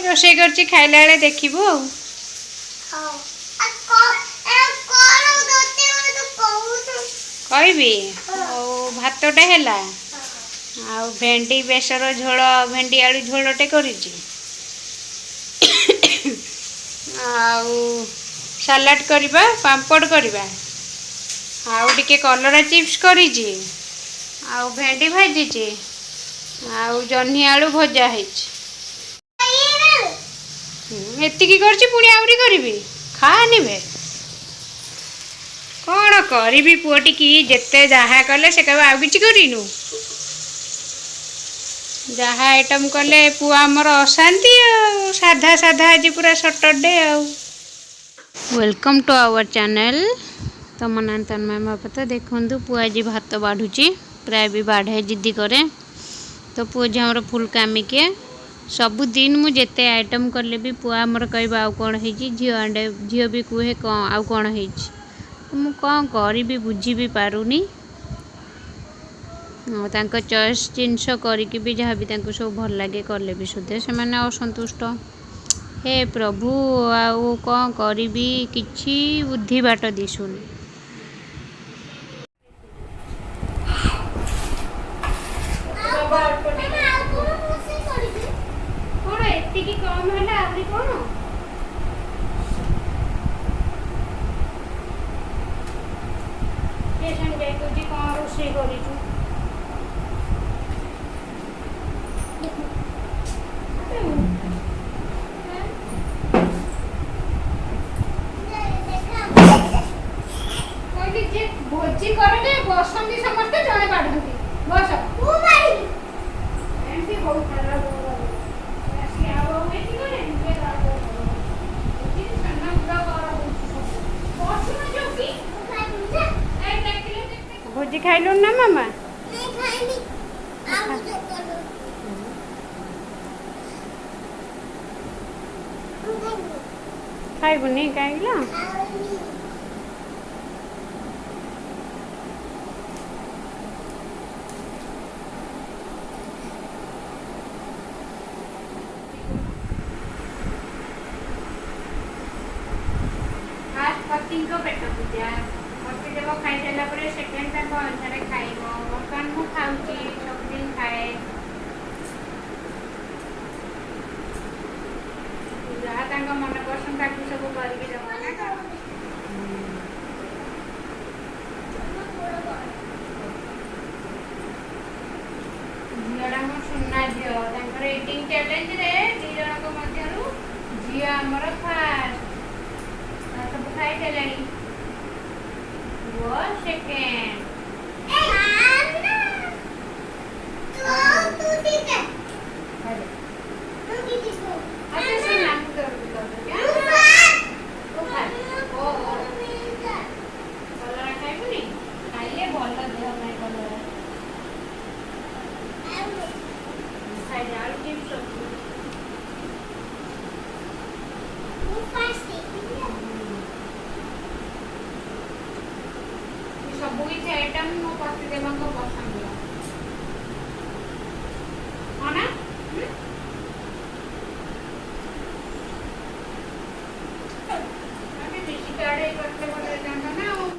रोषे करछि खाइला बेले देखिबो। कहबी भातटे है आ भेंडी बेसर झोल भेंडी आलू झोलटे करिछि सलाड करबा पापड़ करबा आउ टिके कलरा चिप्स करिछि आउ भेंडी भाजिछि आउ जन्ही आलू भजा ହେଇछि एतिकी करछि पुणी आउरी करबी खानी बे कौन करी पुअटी की जेते जहा कले से कहबा आउ किछि करिनु जहा आइटम कले पुआ हमर अशांति आ साधा साधा आज पूरा सैटरडे आ वेलकम टू आवर चैनल तम ना तन्मय महापात्र देखु पुआ आज भात बाढ़ुची प्राय भी बाढ़े जिद्दी करे तो पुआ जी हमर फुल कामिके सबुदिन मु जेते आइटम कले भी पुआ हमर कहबा आउ कौन है झील भी कहे आउ कौन है मु कौन करी भी बुझी भी पारुनी तांको चॉइस जिनस करिकि भी जहाँ भी तांको सब भल लगे कले भी सुधे से माने असंतुष्ट हे प्रभु आउ कौन करी किछि बुद्धि बाट दिसुनी कम है आउरी कौन ये संजय तुझी कौन रोषे करिछु भोजी करे बसंती समस्ते जड़े बाढ़ती बस एमती बहुत खराब भोजी खाइलु ना मामा खाइबुनी कहीं पति को पेट पूजा पति देव खाई सारा पर सेकेंड तक अनुसार खाइब बर्तमान मु खाऊँ सब दिन खाए जहाँ मन पसंद ताकि सब करके झीलटा मो सुना झील इटिंग चैलेंज रे दी जन मध्य झी आमर फास्ट सब खाई देलानी वो सेकेंड तू ठीक है अरे तू ठीक है अच्छा सुन ना कर क्या ओ खाई ओ कलरा खाइबुनी खाइले भल देह में कलरा खाई आलू चिप्स सब किसी आइटम मो पति देव पसंद है ना